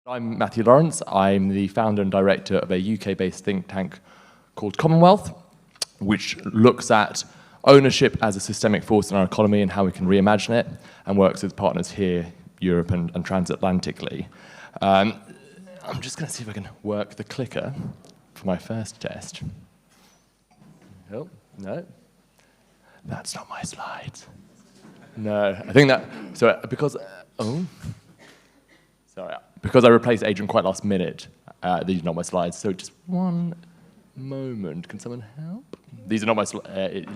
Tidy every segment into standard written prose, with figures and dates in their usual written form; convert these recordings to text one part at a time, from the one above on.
I'm Mathew Lawrence. I'm the founder and director of a UK-based think tank called Commonwealth, which looks at ownership as a systemic force in our economy and how we can reimagine it, and works with partners here, Europe and transatlantically. I'm just going to see if I can work the clicker for my first test. Oh, no. That's not my slides. No, I think that, so because, because I replaced Adrian quite last minute, these are not my slides, so just one moment. Can someone help? These are not my slides.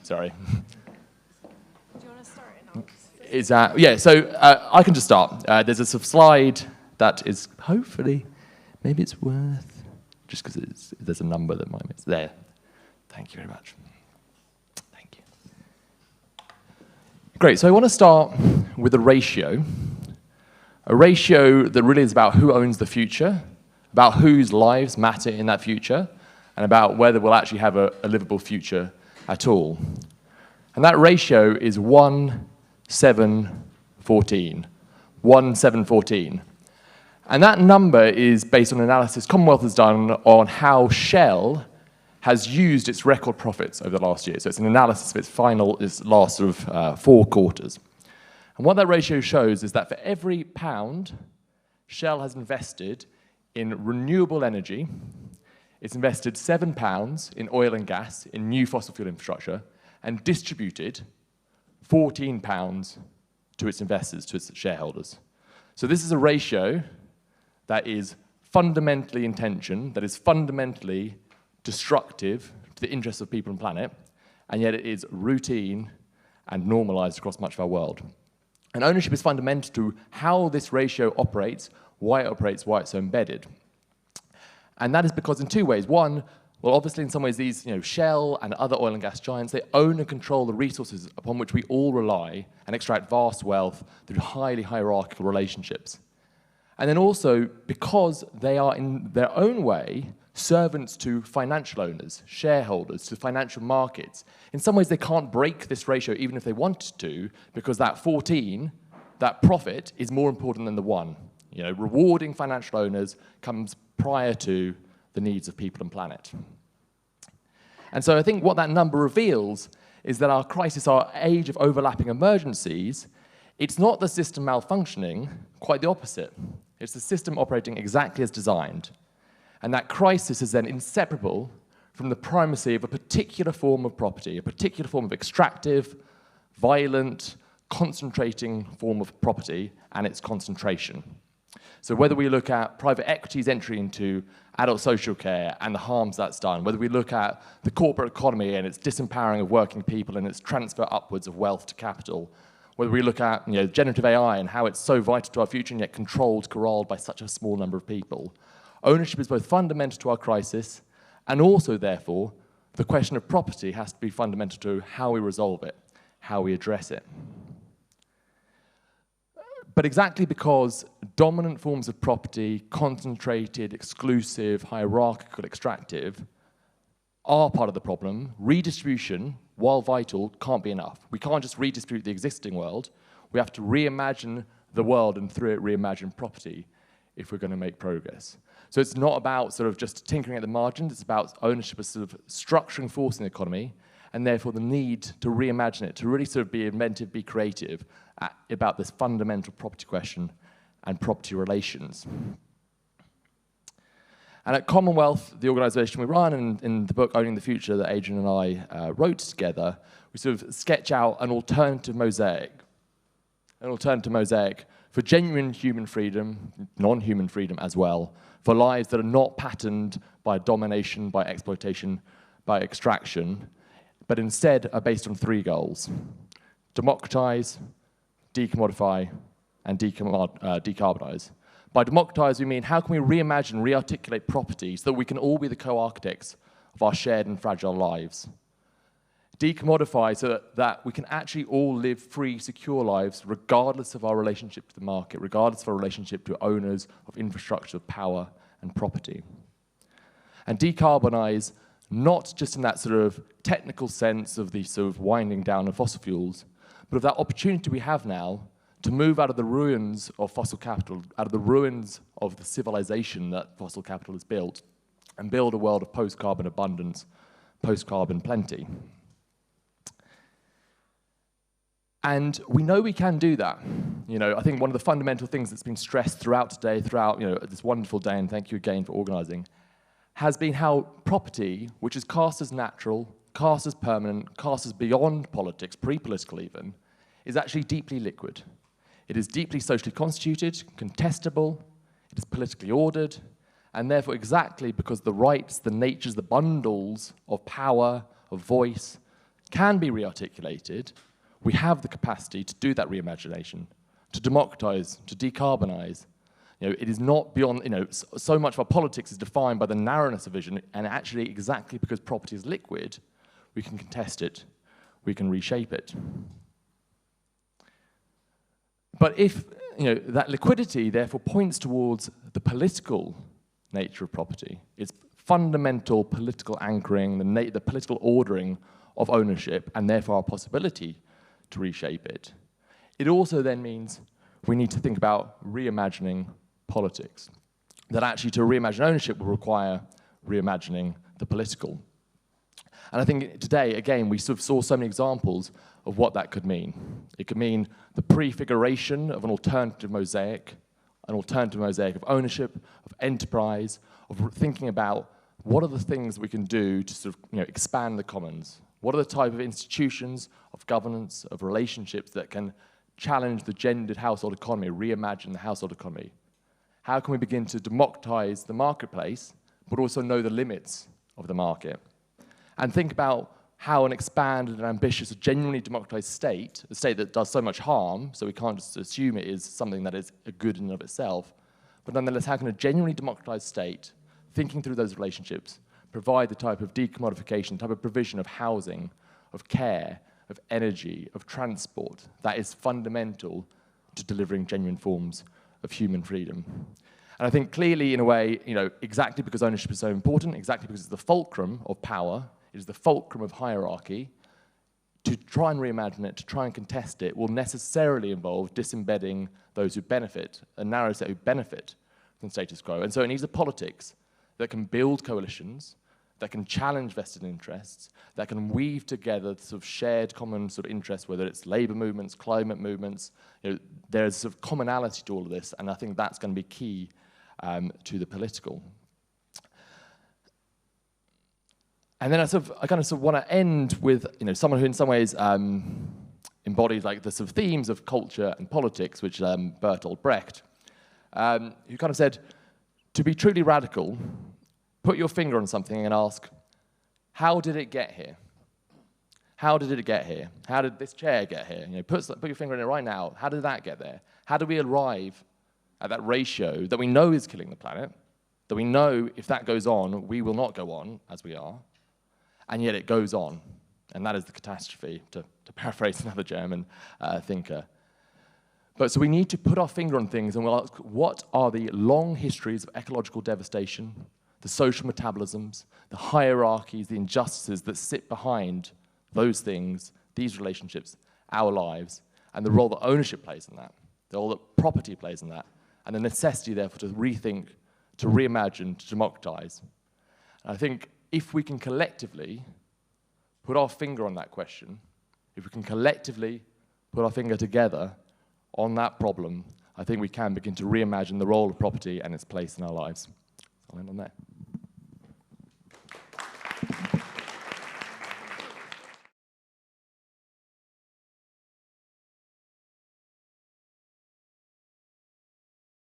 Sorry. Do you want to start? Yeah, so I can just start. There's a slide that is hopefully, maybe it's worth, just because there's a number that might miss. There. Thank you very much. Thank you. Great, so I want to start with a ratio that really is about who owns the future, about whose lives matter in that future, and about whether we'll actually have a livable future at all. And that ratio is 1:7:14. 1:7:14. And that number is based on analysis Commonwealth has done on how Shell has used its record profits over the last year. So it's an analysis of its last sort of 4 quarters. And what that ratio shows is that for every pound Shell has invested in renewable energy, it's invested £7 in oil and gas, in new fossil fuel infrastructure, and distributed £14 to its investors, to its shareholders. So this is a ratio that is fundamentally in tension, that is fundamentally destructive to the interests of people and planet, and yet it is routine and normalized across much of our world. And ownership is fundamental to how this ratio operates, why it's so embedded. And that is because in 2 ways. One, well, obviously in some ways these, Shell and other oil and gas giants, they own and control the resources upon which we all rely and extract vast wealth through highly hierarchical relationships. And then also because they are in their own way servants to financial owners, shareholders, to financial markets. In some ways, they can't break this ratio even if they wanted to, because that 14, that profit, is more important than the 1. Rewarding financial owners comes prior to the needs of people and planet. And so I think what that number reveals is that our crisis, our age of overlapping emergencies, it's not the system malfunctioning, quite the opposite. It's the system operating exactly as designed. And that crisis is then inseparable from the primacy of a particular form of property, a particular form of extractive, violent, concentrating form of property and its concentration. So whether we look at private equity's entry into adult social care and the harms that's done, whether we look at the corporate economy and its disempowering of working people and its transfer upwards of wealth to capital, whether we look at generative AI and how it's so vital to our future and yet controlled, corralled by such a small number of people, ownership is both fundamental to our crisis and also, therefore, the question of property has to be fundamental to how we resolve it, how we address it. But exactly because dominant forms of property, concentrated, exclusive, hierarchical, extractive, are part of the problem, redistribution, while vital, can't be enough. We can't just redistribute the existing world. We have to reimagine the world and through it reimagine property if we're going to make progress. So it's not about sort of just tinkering at the margins, it's about ownership as sort of structuring force in the economy, and therefore the need to reimagine it, to really sort of be inventive, be creative about this fundamental property question and property relations. And at Commonwealth, the organisation we run, and in the book Owning the Future that Adrian and I wrote together, we sort of sketch out an alternative mosaic for genuine human freedom, non-human freedom as well, for lives that are not patterned by domination, by exploitation, by extraction, but instead are based on 3 goals: democratize, decommodify, and decarbonize. By democratize, we mean how can we reimagine, rearticulate property so that we can all be the co-architects of our shared and fragile lives. Decommodify so that we can actually all live free, secure lives regardless of our relationship to the market, regardless of our relationship to owners of infrastructure, of power and property. And decarbonize, not just in that sort of technical sense of the sort of winding down of fossil fuels, but of that opportunity we have now to move out of the ruins of fossil capital, out of the ruins of the civilization that fossil capital has built, and build a world of post-carbon abundance, post-carbon plenty. And we know we can do that. I think one of the fundamental things that's been stressed throughout today, throughout this wonderful day, and thank you again for organising, has been how property, which is cast as natural, cast as permanent, cast as beyond politics, pre-political even, is actually deeply liquid. It is deeply socially constituted, contestable, it is politically ordered, and therefore exactly because the rights, the natures, the bundles of power, of voice, can be re-articulated, we have the capacity to do that reimagination, to democratize, to decarbonize. It is not beyond, so much of our politics is defined by the narrowness of vision, and actually exactly because property is liquid, we can contest it, we can reshape it. But if that liquidity therefore points towards the political nature of property, its fundamental political anchoring, the political ordering of ownership, and therefore our possibility to reshape it, it also then means we need to think about reimagining politics. That actually to reimagine ownership will require reimagining the political. And I think today, again, we sort of saw so many examples of what that could mean. It could mean the prefiguration of an alternative mosaic of ownership, of enterprise, of thinking about what are the things we can do to sort of expand the commons. What are the type of institutions, of governance, of relationships that can challenge the gendered household economy, reimagine the household economy? How can we begin to democratize the marketplace, but also know the limits of the market? And think about how an expanded and ambitious, genuinely democratized state, a state that does so much harm, so we can't just assume it is something that is a good in and of itself, but nonetheless, how can a genuinely democratized state, thinking through those relationships, provide the type of decommodification, type of provision of housing, of care, of energy, of transport that is fundamental to delivering genuine forms of human freedom. And I think clearly, in a way, exactly because ownership is so important, exactly because it's the fulcrum of power, it is the fulcrum of hierarchy, to try and reimagine it, to try and contest it, will necessarily involve disembedding those who benefit, a narrow set who benefit from status quo. And so it needs a politics that can build coalitions, that can challenge vested interests, that can weave together sort of shared common sort of interests, whether it's labor movements, climate movements. There's sort of commonality to all of this, and I think that's going to be key to the political. And then I kind of want to end with someone who in some ways embodies like the sort of themes of culture and politics, which is Bertolt Brecht, who kind of said, to be truly radical, put your finger on something and ask, how did it get here? How did it get here? How did this chair get here? Put your finger in it right now. How did that get there? How did we arrive at that ratio that we know is killing the planet, that we know if that goes on, we will not go on as we are, and yet it goes on. And that is the catastrophe, to paraphrase another German thinker. But so we need to put our finger on things and we'll ask, what are the long histories of ecological devastation, the social metabolisms, the hierarchies, the injustices that sit behind those things, these relationships, our lives, and the role that ownership plays in that, the role that property plays in that, and the necessity, therefore, to rethink, to reimagine, to democratize. And I think if we can collectively put our finger on that question, if we can collectively put our finger together on that problem, I think we can begin to reimagine the role of property and its place in our lives. I'll end on that.